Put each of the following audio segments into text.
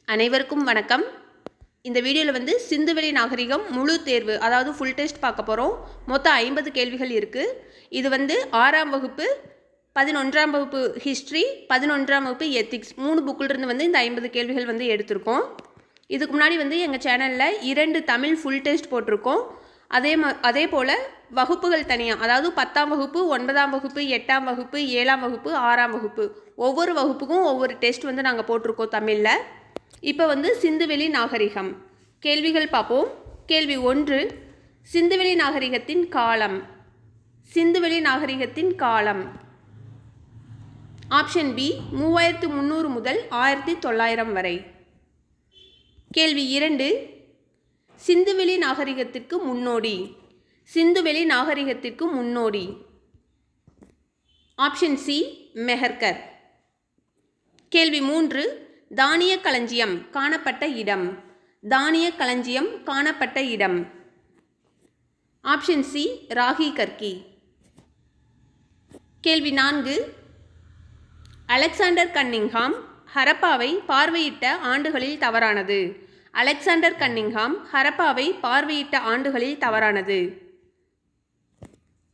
அனைவருக்கும் வணக்கம். இந்த வீடியோவில் சிந்துவெளி நாகரிகம் முழு தேர்வு, அதாவது ஃபுல் டெஸ்ட் பார்க்க போகிறோம். மொத்தம் 50 கேள்விகள் இருக்குது. இது 6ஆம் வகுப்பு, 11ஆம் வகுப்பு ஹிஸ்ட்ரி, 11ஆம் வகுப்பு எத்திக்ஸ் 3 புக்கிலிருந்து இந்த 50 கேள்விகள் எடுத்திருக்கோம். இதுக்கு முன்னாடி எங்கள் சேனலில் 2 தமிழ் ஃபுல் டெஸ்ட் போட்டிருக்கோம். அதே போல் வகுப்புகள் தனியாக, அதாவது 10ஆம் வகுப்பு, 9ஆம் வகுப்பு, 8ஆம் வகுப்பு, 7ஆம் வகுப்பு, 6ஆம் வகுப்பு ஒவ்வொரு வகுப்புக்கும் ஒவ்வொரு டெஸ்ட் நாங்கள் போட்டிருக்கோம் தமிழில். இப்போ சிந்துவெளி நாகரிகம் கேள்விகள் பார்ப்போம். கேள்வி 1, சிந்துவெளி நாகரிகத்தின் காலம். சிந்துவெளி நாகரிகத்தின் காலம். ஆப்ஷன் பி 3300 முதல் 1900 வரை. கேள்வி 2, சிந்துவெளி நாகரிகத்திற்கு முன்னோடி. சிந்துவெளி நாகரிகத்திற்கு முன்னோடி. Option C Mehrgarh. கேள்வி 3, தானிய களஞ்சியம் காணப்பட்ட இடம். தானிய களஞ்சியம் காணப்பட்ட இடம். Option C Rakhigarhi. கேள்வி 4, அலெக்சாண்டர் கன்னிங்ஹாம் ஹரப்பாவை பார்வையிட்ட ஆண்டுகளில் தவறானது. அலெக்சாண்டர் கன்னிங்ஹாம் ஹரப்பாவை பார்வையிட்ட ஆண்டுகளில் தவறானது.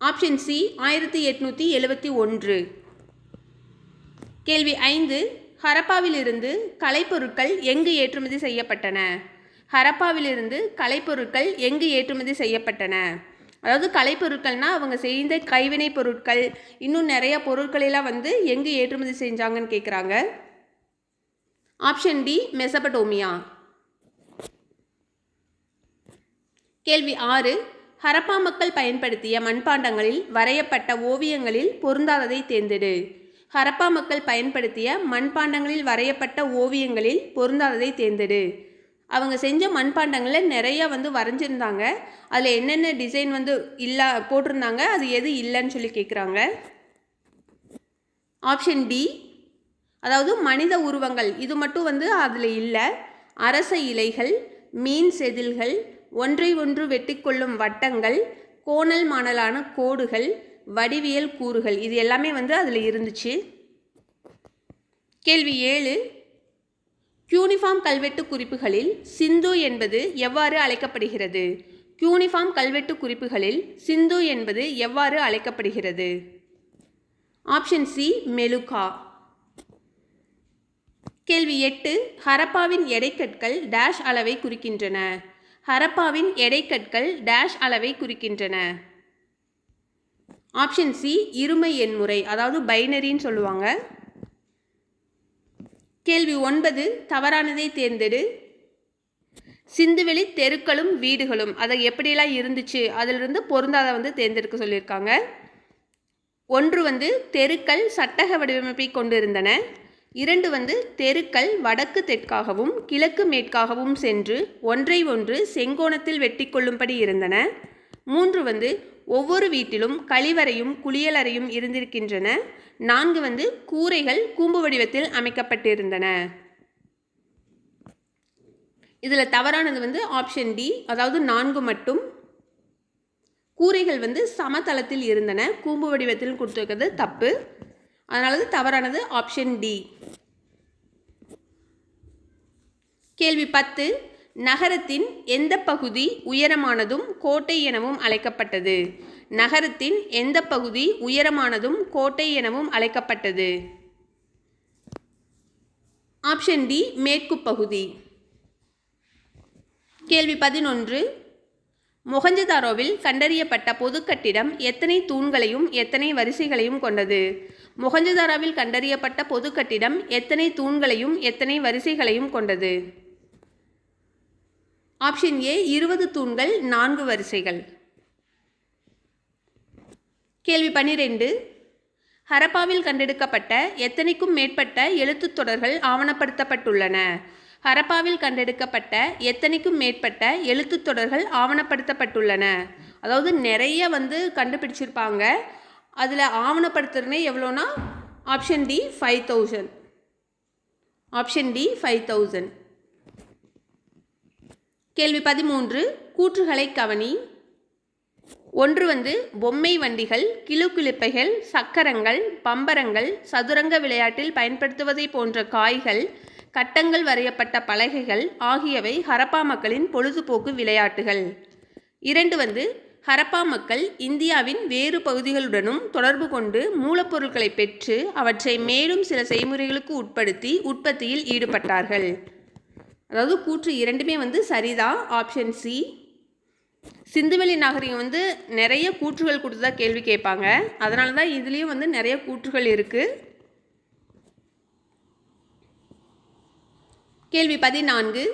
Option C 1871. கேள்வி 5, ஹரப்பாவிலிருந்து கலைப்பொருட்கள் எங்கு ஏற்றுமதி செய்யப்பட்டன. ஹரப்பாவிலிருந்து கலைப்பொருட்கள் எங்கு ஏற்றுமதி செய்யப்பட்டன. அதாவது கலைப்பொருட்கள்னால் அவங்க செய்த கைவினை பொருட்கள், இன்னும் நிறைய பொருட்களெல்லாம் எங்கு ஏற்றுமதி செஞ்சாங்கன்னு கேட்குறாங்க. Option D Mesopotamia. கேள்வி 6, ஹரப்பா மக்கள் பயன்படுத்திய மண்பாண்டங்களில் வரையப்பட்ட ஓவியங்களில் பொருந்தாததை தேர்ந்தெடு. ஹரப்பா மக்கள் பயன்படுத்திய மண்பாண்டங்களில் வரையப்பட்ட ஓவியங்களில் பொருந்தாததை தேர்ந்தெடு. அவங்க செஞ்ச மண்பாண்டங்களில் நிறைய வரைஞ்சிருந்தாங்க. அதில் என்னென்ன டிசைன் இல்லை போட்டிருந்தாங்க, அது எது இல்லைன்னு சொல்லி கேட்குறாங்க. ஆப்ஷன் டி, அதாவது மனித உருவங்கள் இது மட்டும் அதில் இல்லை. அரச இலைகள், மீன் செதில்கள், ஒன்றை ஒன்று வெட்டிக்கொள்ளும் வட்டங்கள், கோணல் மாணலான கோடுகள், வடிவியல் கூறுகள் இது எல்லாமே அதில் இருந்துச்சு. கேள்வி 7, யூனிஃபார்ம் கல்வெட்டு குறிப்புகளில் சிந்து என்பது எவ்வாறு அழைக்கப்படுகிறது. யூனிஃபார்ம் கல்வெட்டு குறிப்புகளில் சிந்து என்பது எவ்வாறு அழைக்கப்படுகிறது. Option C Meluhha. கேள்வி 8, ஹரப்பாவின் எடைக்கற்கள் டேஷ் அளவை குறிக்கின்றன. ஹரப்பாவின் எடைக்கற்கள் டேஷ் அளவை குறிக்கின்றன. ஆப்ஷன் சி இருமை எண்முறை, அதாவது பைனரின்னு சொல்லுவாங்க. கேள்வி 9, தவறானதை தேர்ந்தெடு. சிந்துவெளி தெருக்களும் வீடுகளும் அதை எப்படியெல்லாம் இருந்துச்சு, அதிலிருந்து பொருந்தாத தேர்ந்தெடுக்க சொல்லியிருக்காங்க. 1 தெருக்கள் சட்டக வடிவமைப்பை கொண்டிருந்தன. 2 தெருக்கள் வடக்கு தெற்காகவும் கிழக்கு மேற்காகவும் சென்று ஒன்றை ஒன்று செங்கோணத்தில் வெட்டி கொள்ளும்படி இருந்தன. 3 ஒவ்வொரு வீட்டிலும் கழிவறையும் குளியலறையும் இருந்திருக்கின்றன. 4 கூரைகள் கூம்பு வடிவத்தில் அமைக்கப்பட்டிருந்தன. இதில் தவறானது ஆப்ஷன் டி, அதாவது 4 மட்டும். கூரைகள் சமதளத்தில் இருந்தன, கூம்பு வடிவத்தில் கொடுத்துருக்கிறது தப்பு. அதனால தவறானது ஆப்ஷன் டி. கேள்வி 10, நகரத்தின் எந்த பகுதி உயரமானதும் கோட்டை எனவும் அழைக்கப்பட்டது. நகரத்தின் எந்த பகுதி உயரமானதும் கோட்டை எனவும் அழைக்கப்பட்டது. ஆப்ஷன் டி மேற்கு பகுதி. கேள்வி 11, மொஹஞ்சதாரோவில் கண்டறியப்பட்ட பொது கட்டிடம் எத்தனை தூண்களையும் எத்தனை வரிசைகளையும் கொண்டது. மொஹஞ்சதாரோவில் கண்டறியப்பட்ட பொது கட்டிடம் எத்தனை தூண்களையும் எத்தனை வரிசைகளையும் கொண்டது. ஆப்ஷன் ஏ 20 தூண்கள் 4 வரிசைகள். கேள்வி 12, ஹரப்பாவில் கண்டெடுக்கப்பட்ட எத்தனைக்கும் மேற்பட்ட எழுத்துத் தொடர்கள் ஆவணப்படுத்தப்பட்டுள்ளன. ஹரப்பாவில் கண்டெடுக்கப்பட்ட எத்தனைக்கும் மேற்பட்ட எழுத்துத் தொடர்கள் ஆவணப்படுத்தப்பட்டுள்ளன. அதாவது நிறைய கண்டுபிடிச்சிருப்பாங்க. அதில் ஆவணப்படுத்துறனே எவ்வளோனா ஆப்ஷன் டி 5000. Option D 5000. கேள்வி 13, கூற்றுகளை கவனி. 1 பொம்மை வண்டிகள், கிளுகிளுப்பைகள், சக்கரங்கள், பம்பரங்கள், சதுரங்க விளையாட்டில் பயன்படுத்துவதை போன்ற காய்கள், கட்டங்கள் வரையப்பட்ட பலகைகள் ஆகியவை ஹரப்பா மக்களின் பொழுதுபோக்கு விளையாட்டுகள். 2 ஹரப்பா மக்கள் இந்தியாவின் வேறு பகுதிகளுடனும் தொடர்பு கொண்டு மூலப்பொருட்களை பெற்று அவற்றை மேலும் சில செய்முறைகளுக்கு உட்படுத்தி உற்பத்தியில் ஈடுபட்டார்கள். அதாவது கூற்று 2மே சரிதான். Option C. சிந்துவெளி நாகரிகம் நிறைய கூற்றுகள் கொடுத்து தான் கேள்வி கேட்பாங்க. அதனால தான் இதுலேயும் நிறைய கூற்றுகள் இருக்குது. கேள்வி 14.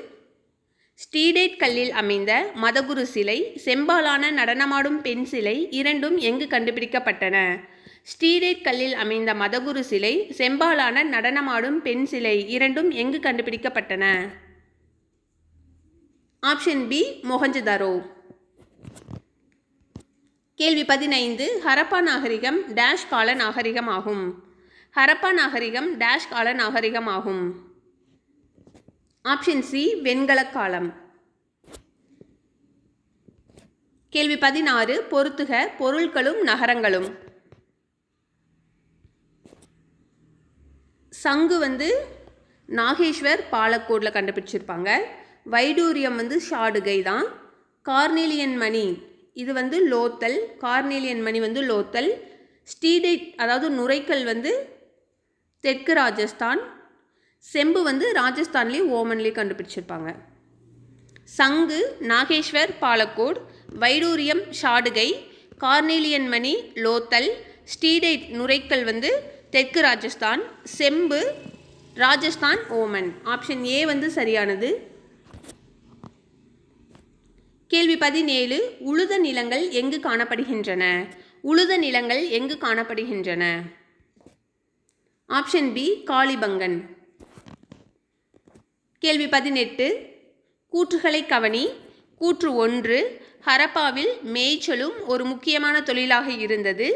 ஸ்டீடேட் கல்லில் அமைந்த மதகுரு சிலை, செம்பாலான நடனமாடும் பெண் சிலை இரண்டும் எங்கு கண்டுபிடிக்கப்பட்டன? ஸ்டீடேட் கல்லில் அமைந்த மதகுரு சிலை, செம்பாலான நடனமாடும் பெண் சிலை இரண்டும் எங்கு கண்டுபிடிக்கப்பட்டன? Option B Mohenjodaro. கேள்வி 15. ஹரப்பா நாகரிகம் டேஷ் கால நாகரிகம் ஆகும். ஹரப்பா நாகரிகம் டேஷ் கால நாகரிகம் ஆகும். ஆப்ஷன் சி வெண்கல காலம். கேள்வி 16. பொறுத்துக பொருட்களும் நகரங்களும். சங்கு நாகேஸ்வர் பாலக்கோடில் கண்டுபிடிச்சிருப்பாங்க. வைடூரியம் ஷாடுகை தான். கார்னேலியன் மணி இது லோத்தல். கார்னேலியன் மணி லோத்தல். ஸ்டீடேட் அதாவது நுரைக்கல் தெற்கு ராஜஸ்தான். செம்பு ராஜஸ்தான்லேயும் ஓமன்லேயும் கண்டுபிடிச்சிருப்பாங்க. சங்கு நாகேஸ்வர் பாலக்கோட், வைடூரியம் ஷாடுகை, கார்னேலியன் மணி லோத்தல், ஸ்டீடேட் நுரைக்கல் தெற்கு ராஜஸ்தான், செம்பு ராஜஸ்தான் ஓமன். ஆப்ஷன் ஏ சரியானது. கேள்வி 17. உழுத நிலங்கள் எங்கு காணப்படுகின்றன? உழுத நிலங்கள் எங்கு காணப்படுகின்றன? Option B Kalibangan. கேள்வி 18. கூற்றுகளை கவனி. கூற்று 1. ஹரப்பாவில் மேய்ச்சலும் ஒரு முக்கியமான தொழிலாக இருந்தது.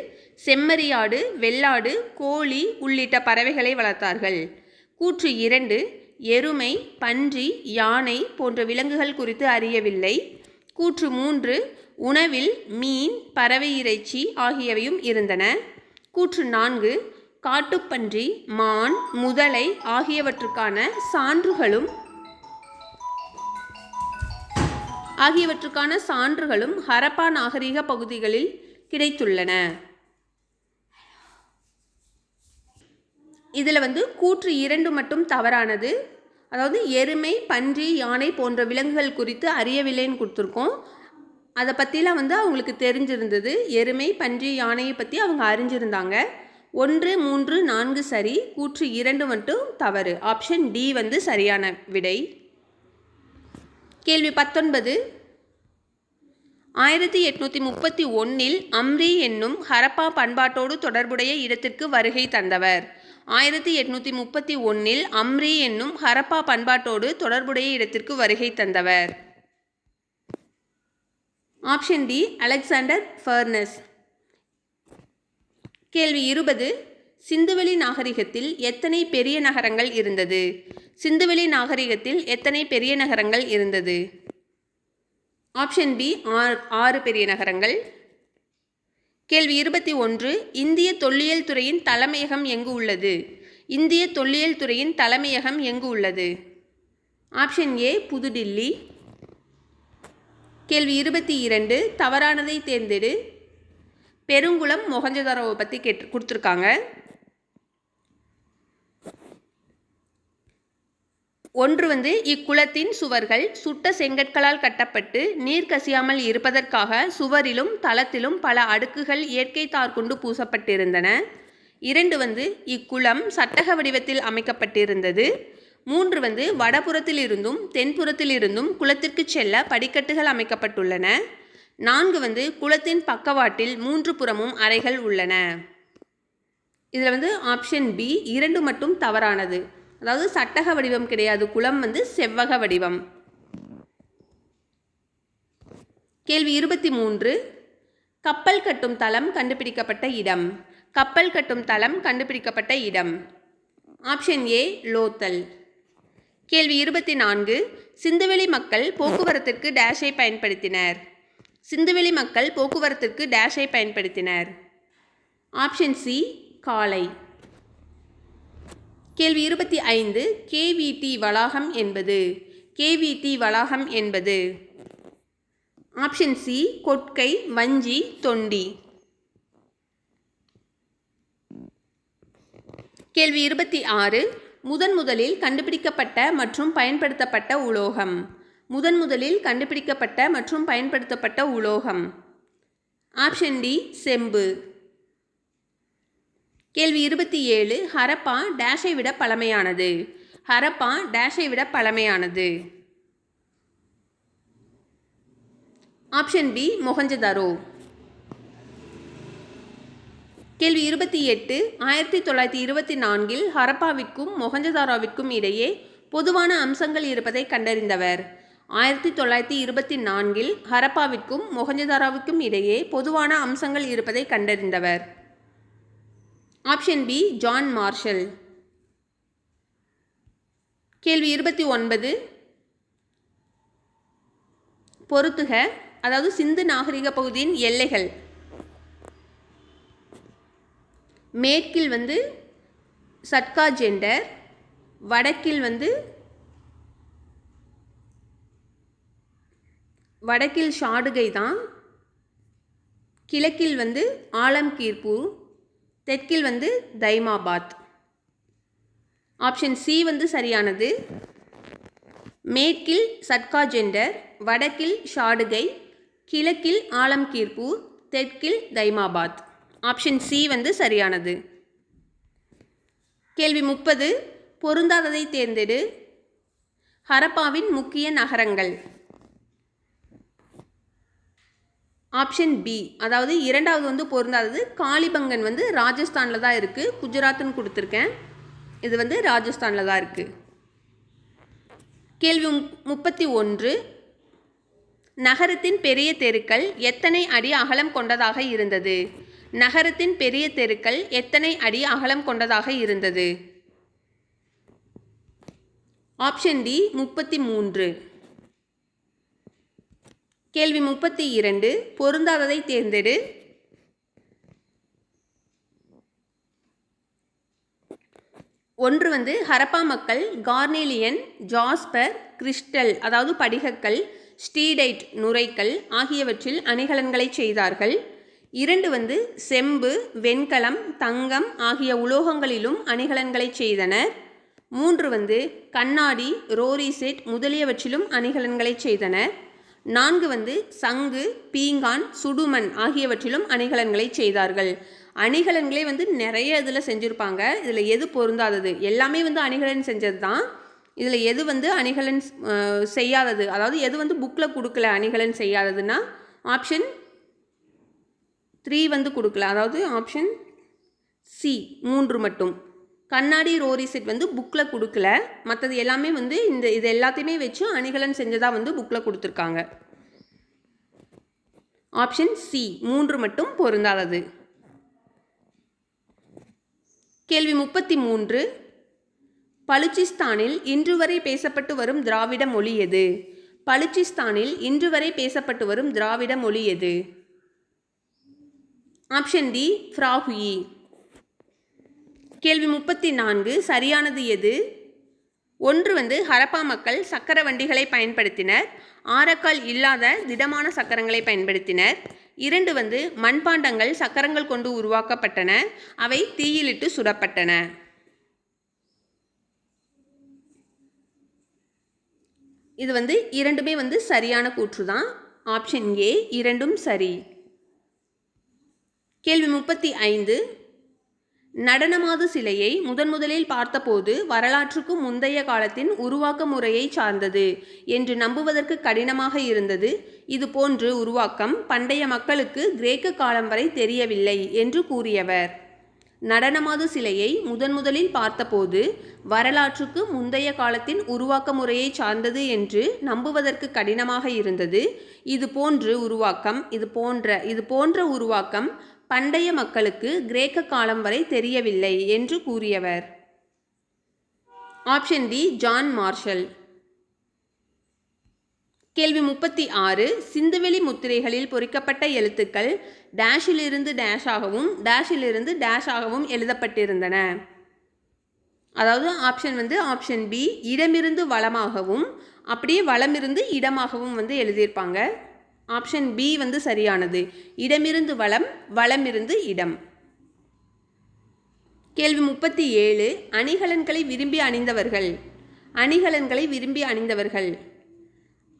செம்மறியாடு, வெள்ளாடு, கோழி உள்ளிட்ட பறவைகளை வளர்த்தார்கள். கூற்று 2. எருமை, பன்றி, யானை போன்ற விலங்குகள் குறித்து அறியவில்லை. கூற்று 3. உணவில் மீன், பறவை இறைச்சி ஆகியவையும் இருந்தன. கூற்று 4. காட்டுப்பன்றி, மான், முதலை ஆகியவற்றுக்கான சான்றுகளும் ஹரப்பா நாகரிக பகுதிகளில் கிடைத்துள்ளன. இதில் கூற்று 2 மட்டும் தவறானது. அதாவது எருமை, பன்றி, யானை போன்ற விலங்குகள் குறித்து அறியவில்லைன்னு கொடுத்துருக்கோம். அதை பற்றிலாம் அவங்களுக்கு தெரிஞ்சிருந்தது. எருமை, பன்றி, யானையை பற்றி அவங்க அறிஞ்சிருந்தாங்க. 1, 3, 4 சரி. கூற்று 2 மட்டும் தவறு. ஆப்ஷன் டி சரியான விடை. கேள்வி 19. 1831 அம்ரி என்னும் ஹரப்பா பண்பாட்டோடு தொடர்புடைய இடத்திற்கு வருகை தந்தவர். 1831 அம்ரி என்னும் ஹரப்பா பண்பாட்டோடு தொடர்புடைய இடத்திற்கு வருகை தந்தவர். Option D Alexander Burnes. கேள்வி 20. சிந்துவெளி நாகரிகத்தில் எத்தனை பெரிய நகரங்கள் இருந்தது? சிந்துவெளி நாகரிகத்தில் எத்தனை பெரிய நகரங்கள் இருந்தது? ஆப்ஷன் பி 6 பெரிய நகரங்கள். கேள்வி 21. இந்திய தொல்லியல் துறையின் தலைமையகம் எங்கு உள்ளது? இந்திய தொல்லியல் துறையின் தலைமையகம் எங்கு உள்ளது? ஆப்ஷன் ஏ புதுடில்லி. கேள்வி 22. தவறானதை தேர்ந்தெடு. பெருங்குளம் மொஹஞ்சதாரோவை பற்றி கொடுத்துருக்காங்க. 1 இக்குளத்தின் சுவர்கள் சுட்ட செங்கற்களால் கட்டப்பட்டு நீர் கசியாமல் இருப்பதற்காக சுவரிலும் தளத்திலும் பல அடுக்குகள் இயற்கை தார் கொண்டு பூசப்பட்டிருந்தன. 2 இக்குளம் சட்டக வடிவத்தில் அமைக்கப்பட்டிருந்தது. 3 வடபுறத்தில் இருந்தும் தென்புறத்தில் இருந்தும் குளத்திற்கு செல்ல படிக்கட்டுகள் அமைக்கப்பட்டுள்ளன. 4 குளத்தின் பக்கவாட்டில் 3 புறமும் அறைகள் உள்ளன. இதில் ஆப்ஷன் பி 2 மட்டும் தவறானது. அதாவது சட்டக வடிவம் கிடையாது, குளம் செவ்வக வடிவம். கேள்வி 23. கப்பல் கட்டும் தளம் கண்டுபிடிக்கப்பட்ட இடம். கப்பல் கட்டும் தளம் கண்டுபிடிக்கப்பட்ட இடம். Option A Lothal. கேள்வி 24. சிந்துவெளி மக்கள் போக்குவரத்திற்கு டேஷை பயன்படுத்தினர். சிந்துவெளி மக்கள் போக்குவரத்திற்கு டேஷை பயன்படுத்தினர். ஆப்ஷன் சி காளை. கேள்வி 25 கேவிடி வளாகம் என்பது. கேவிடி வளாகம் என்பது ஆப்ஷன் சி கொட்கை, வஞ்சி, தொண்டி. கேள்வி 26 முதலில் கண்டுபிடிக்கப்பட்ட மற்றும் பயன்படுத்தப்பட்ட உலோகம். முதலில் கண்டுபிடிக்கப்பட்ட மற்றும் பயன்படுத்தப்பட்ட உலோகம் ஆப்ஷன் டி செம்பு. கேள்வி 27 ஹரப்பா டேஷை விட பழமையானது. ஹரப்பா டேஷை விட பழமையானது ஆப்ஷன் பி மொஹஞ்சதாரோ. கேள்வி 28 1924 ஹரப்பாவிற்கும் மொஹஞ்சதாரோவிற்கும் இடையே பொதுவான அம்சங்கள் இருப்பதை கண்டறிந்தவர். 1924 ஹரப்பாவிற்கும் மொஹஞ்சதாரோவிற்கும் இடையே பொதுவான அம்சங்கள் இருப்பதை கண்டறிந்தவர் ஆப்ஷன் பி ஜான் மார்ஷல். கேள்வி 29 பொறுத்துக, அதாவது சிந்து நாகரிக பகுதியின் எல்லைகள். மேற்கில் சட்கா ஜெண்டர், வடக்கில் ஷாடுகை தான், கிழக்கில் ஆலம்கீர்பூர், தெற்கில் தைமாபாத். ஆப்ஷன் சி சரியானது. மேற்கில் சட்கா ஜெண்டர், வடக்கில் ஷாடுகை, கிழக்கில் ஆலம்கீர்பூர், தெற்கில் தைமாபாத். ஆப்ஷன் சி சரியானது. கேள்வி 30 பொருந்தாததை தேர்ந்தெடு. ஹரப்பாவின் முக்கிய நகரங்கள். ஆப்ஷன் பி, அதாவது இரண்டாவது பொருந்தாதது காளிபங்கன் ராஜஸ்தானில் தான் இருக்குது. குஜராத்னு கொடுத்துருக்கேன், இது ராஜஸ்தானில் தான் இருக்குது. கேள்வி 31 நகரத்தின் பெரிய தெருக்கள் எத்தனை அடி அகலம் கொண்டதாக இருந்தது. நகரத்தின் பெரிய தெருக்கள் எத்தனை அடி அகலம் கொண்டதாக இருந்தது ஆப்ஷன் டி 33. கேள்வி 32 பொருந்தாததை தேர்ந்தெடு. ஒன்று ஹரப்பா மக்கள் கார்னேலியன், ஜாஸ்பர், கிறிஸ்டல் அதாவது படிகக்கல், ஸ்டீடைட் நுரைக்கல் ஆகியவற்றில் அணிகலன்களை செய்தார்கள். 2 செம்பு, வெண்கலம், தங்கம் ஆகிய உலோகங்களிலும் அணிகலன்களை செய்தனர். 3 கண்ணாடி, ரோரிசெட் முதலியவற்றிலும் அணிகலன்களை செய்தனர். 4 சங்கு, பீங்கான், சுடுமண் ஆகியவற்றிலும் அணிகலன்களை செய்தார்கள். அணிகலன்களே நிறைய இதில் செஞ்சுருப்பாங்க. இதில் எது பொருந்தாதது? எல்லாமே அணிகலன் செஞ்சது தான். இதில் எது அணிகலன் செய்யாதது, அதாவது எது புக்கில் கொடுக்கல அணிகலன் செய்யாததுன்னா ஆப்ஷன் 3 கொடுக்கல, அதாவது ஆப்ஷன் சி 3 மட்டும். கண்ணாடி, ரோரிசெட் புக்கில் கொடுக்கல, மற்றது எல்லாமே இது எல்லாத்தையுமே வச்சு அணிகலன் செஞ்சதாக புக்கில் கொடுத்துருக்காங்க. ஆப்ஷன் சி 3 மட்டும் பொருந்தாதது. கேள்வி 33 பலுச்சிஸ்தானில் இன்று வரை பேசப்பட்டு வரும் திராவிட மொழி எது. பலுச்சிஸ்தானில் இன்று வரை பேசப்பட்டு வரும் திராவிட மொழி எது ஆப்ஷன் டி ஃப்ராகுயி. கேள்வி 34 சரியானது எது. 1 ஹரப்பா மக்கள் சக்கர வண்டிகளை பயன்படுத்தினர். ஆரக்கால் இல்லாத திடமான சக்கரங்களை பயன்படுத்தினர். 2 மண்பாண்டங்கள் சக்கரங்கள் கொண்டு உருவாக்கப்பட்டன. அவை தீயிலிட்டு சுடப்பட்டன. இது இரண்டுமே சரியான கூற்று தான். ஆப்ஷன் ஏ இரண்டும் சரி. கேள்வி 35 நடனமாது சிலையை முதலில் பார்த்தபோது வரலாற்றுக்கு முந்தைய காலத்தின் உருவாக்க முறையை சார்ந்தது என்று நம்புவதற்கு கடினமாக இருந்தது. இது போன்று உருவாக்கம் பண்டைய மக்களுக்கு கிரேக்க காலம் வரை தெரியவில்லை என்று கூறியவர். நடனமாது சிலையை முதலில் பார்த்தபோது வரலாற்றுக்கு முந்தைய காலத்தின் உருவாக்க முறையை சார்ந்தது என்று நம்புவதற்கு கடினமாக இருந்தது. இது போன்ற உருவாக்கம் பண்டைய மக்களுக்கு கிரேக்க காலம் வரை தெரியவில்லை என்று கூறியவர். Option D John Marshall. கேள்வி 36 சிந்துவெளி முத்திரைகளில் பொறிக்கப்பட்ட எழுத்துக்கள் டேஷிலிருந்து டேஷாகவும் டேஷிலிருந்து டேஷாகவும் எழுதப்பட்டிருந்தன. அதாவது ஆப்ஷன் வந்து ஆப்ஷன் பி, இடமிருந்து வலமாகவும் அப்படியே வலமிருந்து இடமாகவும் வந்து எழுதியிருப்பாங்க. ஆப்ஷன் பி வந்து சரியானது. இடமிருந்து வலம், வலமிருந்து இடம். கேள்வி 37. அணிகலன்களை விரும்பி அணிந்தவர்கள். அணிகலன்களை விரும்பி அணிந்தவர்கள்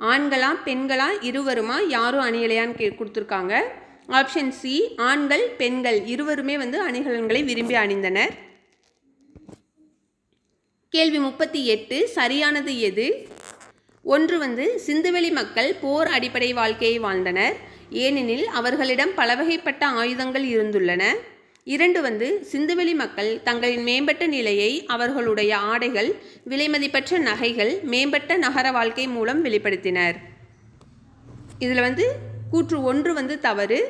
ஆண்களா பெண்களா இருவருமா, யாரும் அணியலையான்னு கொடுத்துருக்காங்க. ஆப்ஷன் சி, ஆண்கள் பெண்கள் இருவருமே வந்து அணிகலன்களை விரும்பி அணிந்தனர். கேள்வி 38. சரியானது எது? ஒன்று வந்து சிந்துவெளி மக்கள் போர் அடிப்படை வாழ்க்கையை வாழ்ந்தனர், ஏனெனில் அவர்களிடம் பலவகைப்பட்ட ஆயுதங்கள் இருந்துள்ளன. 2 வந்து சிந்துவெளி மக்கள் தங்களின் மேம்பட்ட நிலையை அவர்களுடைய ஆடைகள், விலைமதிப்பற்ற நகைகள், மேம்பட்ட நகர வாழ்க்கை மூலம் வெளிப்படுத்தினர். இதில் வந்து கூற்று 1 வந்து தவறு,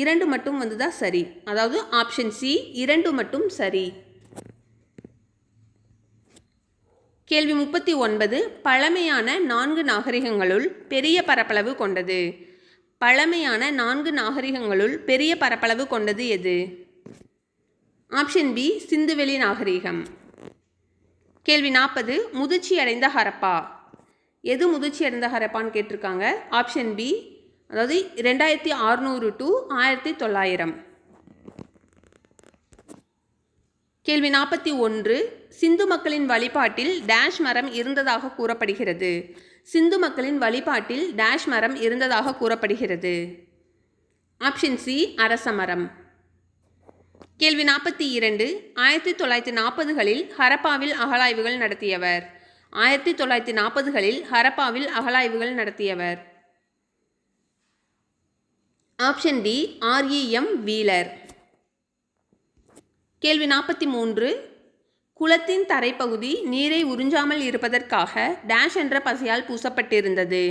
2 மட்டும் வந்து தான் சரி. அதாவது ஆப்ஷன் சி 2 மட்டும் சரி. கேள்வி 39. பழமையான 4 நாகரிகங்களுள் பெரிய பரப்பளவு கொண்டது. பழமையான 4 நாகரிகங்களுள் பெரிய பரப்பளவு கொண்டது எது? ஆப்ஷன் பி, சிந்துவெளி நாகரிகம். கேள்வி 40. முதிர்ச்சி அடைந்த ஹரப்பா. எது முதிர்ச்சி அடைந்த ஹரப்பான்னு கேட்டிருக்காங்க. ஆப்ஷன் பி, அதாவது 2600 to 1900. கேள்வி 41. சிந்து மக்களின் வழிபாட்டில் டேஷ் மரம் இருந்ததாக கூறப்படுகிறது. சிந்து மக்களின் வழிபாட்டில் டேஷ் மரம் இருந்ததாக கூறப்படுகிறது. ஆப்ஷன் சி, அரச மரம். கேள்வி 42. 1940களில் ஹரப்பாவில் அகழாய்வுகள் நடத்தியவர். 1940களில் ஹரப்பாவில் அகழாய்வுகள் நடத்தியவர். Option D, REM Wheeler. கேள்வி 43. குளத்தின் தரைப்பகுதி நீரை உறிஞ்சாமல் இருப்பதற்காக டேஷ் என்ற பசையால் பூசப்பட்டிருந்தது.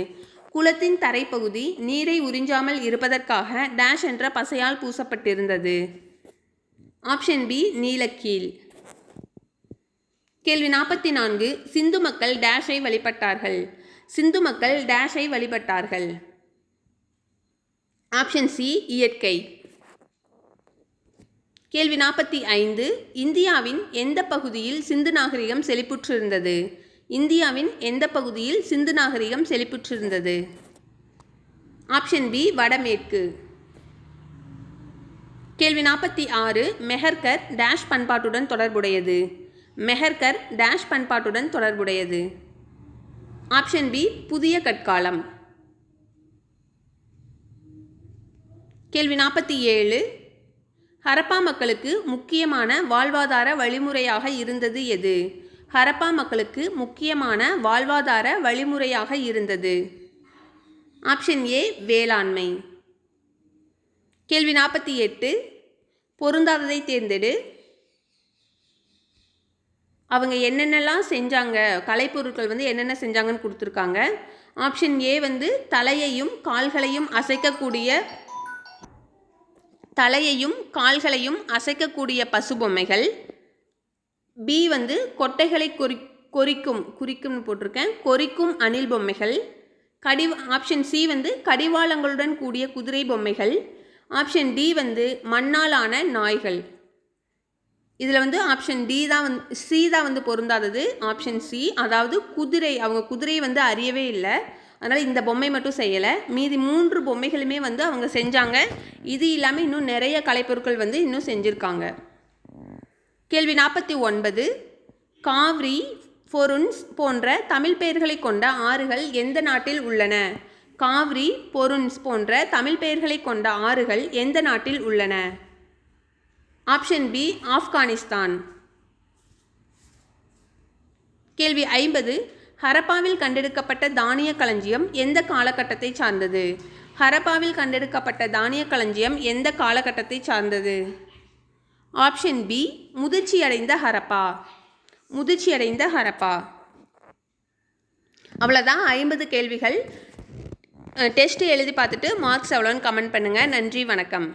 குளத்தின் தரைப்பகுதி நீரை உறிஞ்சாமல் இருப்பதற்காக டேஷ் என்ற பசையால் பூசப்பட்டிருந்தது. Option B, நீலக்கீல். கேள்வி 44. சிந்து மக்கள் டேஷை வழிபட்டார்கள். சிந்து மக்கள் டேஷை வழிபட்டார்கள். ஆப்ஷன் சி, இயற்கை. கேள்வி 45. இந்தியாவின் எந்த பகுதியில் சிந்து நாகரிகம் செழிப்புற்றிருந்தது? இந்தியாவின் எந்த பகுதியில் சிந்து நாகரிகம் செழிப்புற்றிருந்தது? ஆப்ஷன் பி, வடமேற்கு. கேள்வி 46. மெஹர்கர் டேஷ் பண்பாட்டுடன் தொடர்புடையது. மெஹர்கர் டேஷ் பண்பாட்டுடன் தொடர்புடையது. ஆப்ஷன் பி, புதிய கற்காலம். கேள்வி 47. ஹரப்பா மக்களுக்கு முக்கியமான வாழ்வாதார வழிமுறையாக இருந்தது எது? ஹரப்பா மக்களுக்கு முக்கியமான வாழ்வாதார வழிமுறையாக இருந்தது. ஆப்ஷன் ஏ, வேளாண்மை. கேள்வி 48. பொருந்தாததை தேர்ந்தெடு. அவங்க என்னென்னலாம் செஞ்சாங்க, கலைப்பொருட்கள் வந்து என்னென்ன செஞ்சாங்கன்னு கொடுத்துருக்காங்க. ஆப்ஷன் ஏ வந்து தலையையும் கால்களையும் அசைக்கக்கூடிய பசு பொம்மைகள். பி வந்து கொட்டைகளை கொறிக்கும் அணில் பொம்மைகள். ஆப்ஷன் சி வந்து கடிவாளங்களுடன் கூடிய குதிரை பொம்மைகள். ஆப்ஷன் டி வந்து மண்ணாலான நாய்கள். இதில் வந்து ஆப்ஷன் டி தான் சி தான் வந்து பொருந்தாதது. ஆப்ஷன் சி, அதாவது குதிரை, அவங்க குதிரையை வந்து அறியவே இல்லை, அதனால் இந்த பொம்மை மட்டும் செய்யலை. மீதி 3 பொம்மைகளுமே வந்து அவங்க செஞ்சாங்க. இது இல்லாமல் இன்னும் நிறைய கலைப்பொருட்கள் வந்து இன்னும் செஞ்சுருக்காங்க. கேள்வி 49. காவிரி, பொருன்ஸ் போன்ற தமிழ் பெயர்களை கொண்ட ஆறுகள் எந்த நாட்டில் உள்ளன? காவிரி, பொருன்ஸ் போன்ற தமிழ் பெயர்களை கொண்ட ஆறுகள் எந்த நாட்டில் உள்ளன? Option B, Afghanistan. கேள்வி 50. ஹரப்பாவில் கண்டெடுக்கப்பட்ட தானிய களஞ்சியம் எந்த காலகட்டத்தை சார்ந்தது? ஹரப்பாவில் கண்டெடுக்கப்பட்ட தானிய களஞ்சியம் எந்த காலகட்டத்தை சார்ந்தது? ஆப்ஷன் பி, முதிர்ச்சியடைந்த ஹரப்பா. முதிர்ச்சியடைந்த ஹரப்பா. அவ்வளோதான் 50 கேள்விகள். டெஸ்ட் எழுதி பார்த்துட்டு மார்க்ஸ் எவ்வளோன்னு கமெண்ட் பண்ணுங்கள். நன்றி, வணக்கம்.